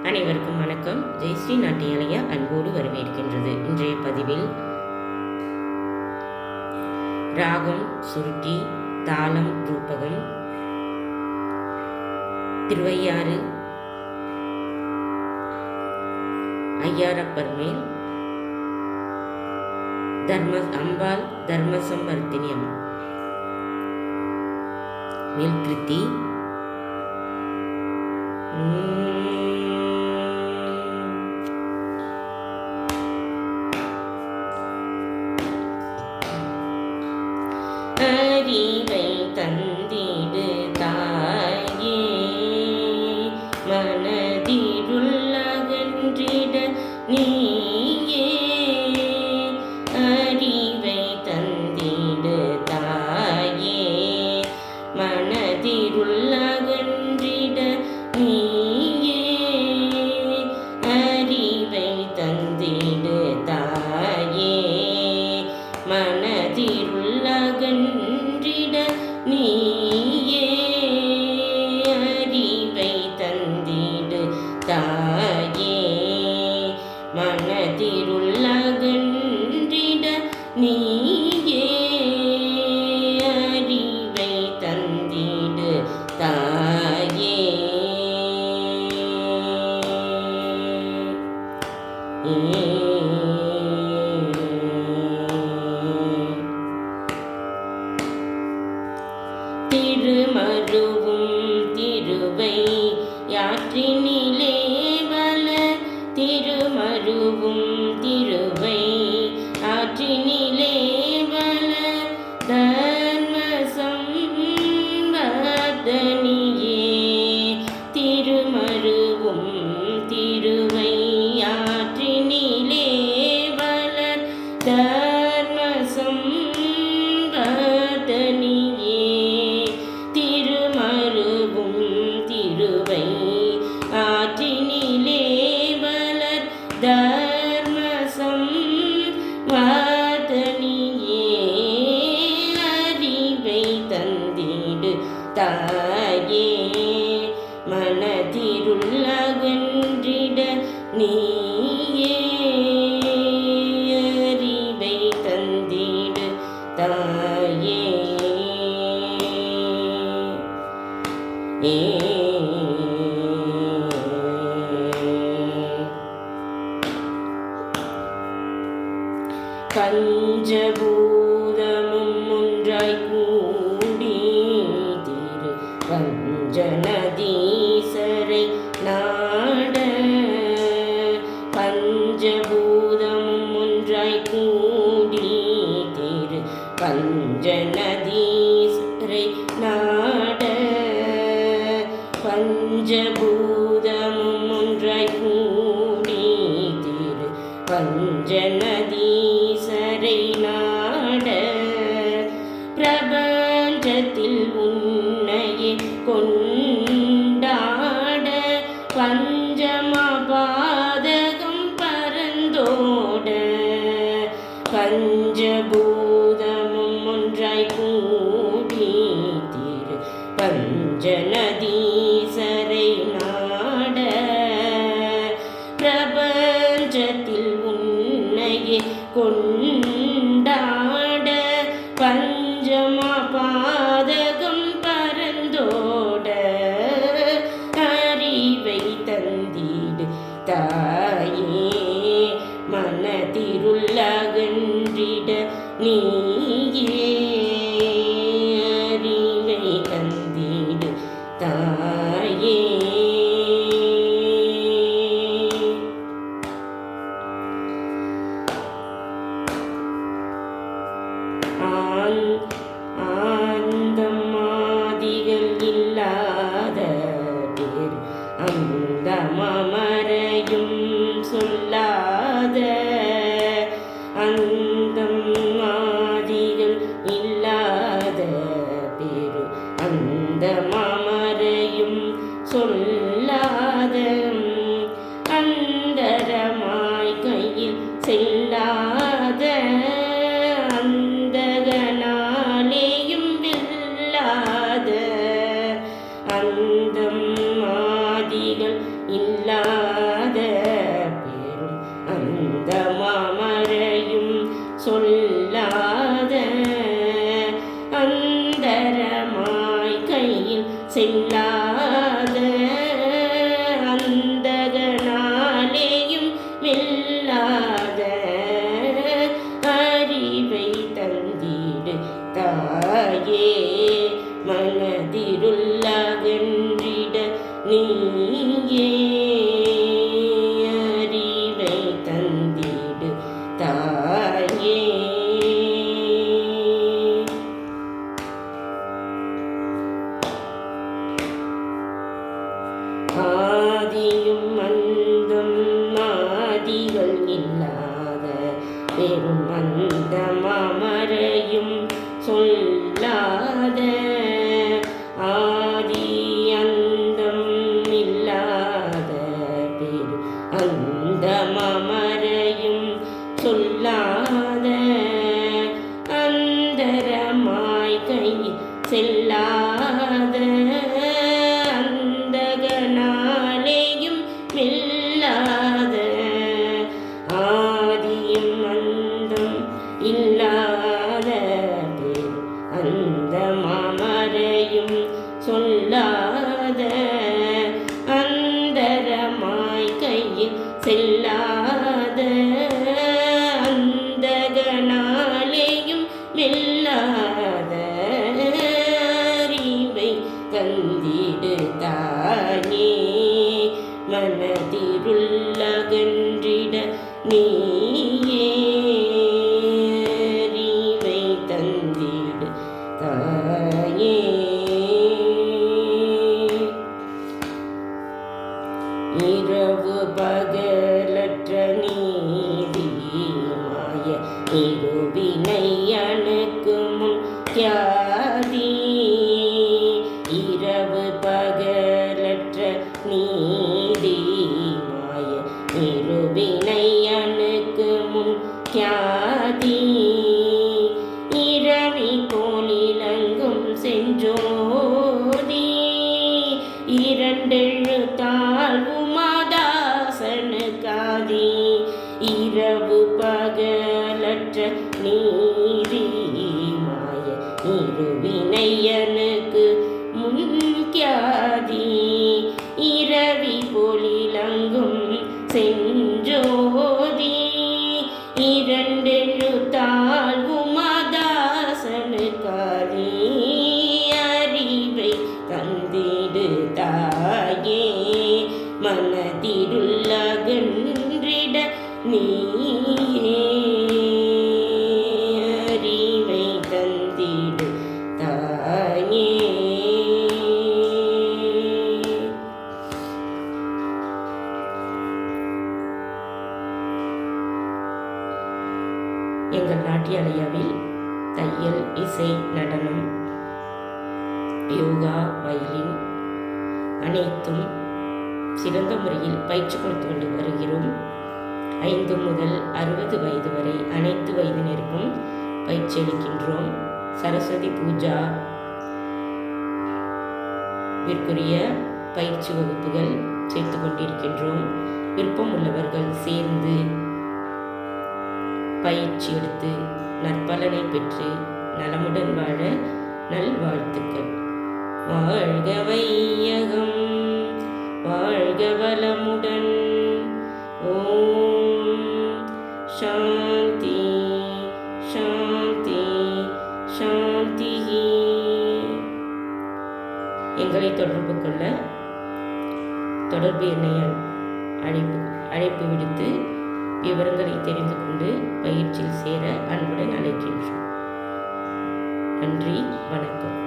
அனைவருக்கும் வணக்கம். ஜெயஸ்ரீ நாட்டியாலயா அன்போடு வரவேற்கின்றது. இன்றைய பதிவில் ராகம் சுருட்டி, தாளம் ரூபகம், திருவையாறு ஐயாரப்பர் மேல் அம்பாள் தர்மசம்பர்த்தினியம் மேல் கிருத்தி. அறிவை தந்திடு தாயே, மனதிருள்ளகன்றிட நீயே. அறிவை தந்திடு தாயே, மனதிருள்ளகன்றிட நீயே. அறிவை தந்திடு தாயே, மனதிருள்ளகன்றிட நீயே. அறிவை தந்திடு தாயே, மனதிருள்ளகன்றிட நீயே. அறிவை தந்திடு தாயே. திருமருவும் திருவை யாற்றினிலே வல, திருமருவும் திருவை ஆற்றினிலே வல, தர்ம சம்வர்தனியே. திருமருவும் திருவை ஆற்றினிலே வல, தர்ம சம்வர்தனியே. திருமருவும் திருவை ஆற்றினிலே வளர் தர்ம சம்வர்தனியே. அறிவை தந்திடு தாயே, மனதிருள்ளகன்றிட நீயே. அறிவை தந்திடு தாயே. பஞ்சபூதமும் ஒன்றாய் கூடி திரு பஞ்சநதீசரை நாட. பஞ்சபூதமும் ஒன்றாய் கூடி திரு பஞ்சநதீசரை நாட. பஞ்சபூதமும் ஒன்றாய் கூடி திரு பஞ்சநதீசரை நாட. பிரபஞ்சத்தில் உன்னையே கொண்டாட, பஞ்சமபாதகம் பரந்தோட. பஞ்சபூதமும் ஒன்றாய் கூடி திரு பஞ்சநதீசரை நாட. பிரபஞ்சத்தில் உன்னையே கொண்டாட, பஞ்சமபாதகம் பரந்தோட. அறிவை தந்திடு தாயே, மனதிருள்ளகன்றிட நீயே. அறிவை தந்திடு தாயே. ஆந்தமாதிகள் இல்லாத பேர் அந்தமரையும் சொல்லாத. அந்தமாதிகள் இல்லாத பேரு அந்தமரையும் சொல்லாத. அந்தரமாய் கையில் செல்லாத, அந்தகனாலேயும் வெல்லாத. அந்தம் ஆதிகள் இல்லாத அந்த மமரையும் சொல்லாத அந்தரமாய் கை செல்லாத அந்தகனாலேயும் மெல்லாத ஆதியும் அந்தம் இல்லாத பேர் அந்த மாமரையும் சொல்லாத அந்தரமாய் கையில் செல்லாத அந்தகனாலேயும் மெல்லாத அறிவை தந்திடு தானே மனதிருள்ளகன்றிட நீயே அறிவை தந்திடு தாயே இரவு பகலற்ற நீதி மாய இருவினை அணுக்கும் தியாதி இரவு பகலற்ற நீதி மாய இருவினை அணுக்கும் தியாதி இரவி போலிலங்கும் செஞ்சோதி இரண்டெழுத்தால் உமாதாசனுக்காதி இரவு பகலற்ற நீதி மாய இருவினையனுக்கு முன்கியாதி இரவி பொலிலங்கும் செஞ்சோதி இரண்டெழுத்தால் உமாதாசனுக்காதி அறிவை தந்திடு தாயே மனதிருள்ளகன்றிட நீயே அறிவை தந்திடு தாயே. எங்கள் நாட்டியாலயாவில் தையல், இசை, நடனம், யோகா, வயலின் அனைத்தும் சிறந்த முறையில் பயிற்சி கொடுத்து கொண்டு வருகிறோம். 5 முதல் 60 வயது வரை அனைத்து வயதினருக்கும் பயிற்சி அளிக்கின்றோம். சரஸ்வதி பூஜா விற்குரிய பயிற்சி வகுப்புகள் சேர்த்து கொண்டிருக்கின்றோம். விருப்பம் உள்ளவர்கள் சேர்ந்து பயிற்சி எடுத்து நற்பலனை பெற்று நலமுடன் வாழ நல்வாழ்த்துக்கள். வாழ்க வையகம், வாழ்க வளமுடன். ஓம் சாந்தி சாந்தி சாந்தி. எங்களை தொடர்பு கொள்ள தொடர்பு எண்ணை அழைப்பு விடுத்து விவரங்களை தெரிந்து கொண்டு பயிற்சியில் சேர அன்புடன் அழைக்கின்றோம். நன்றி, வணக்கம்.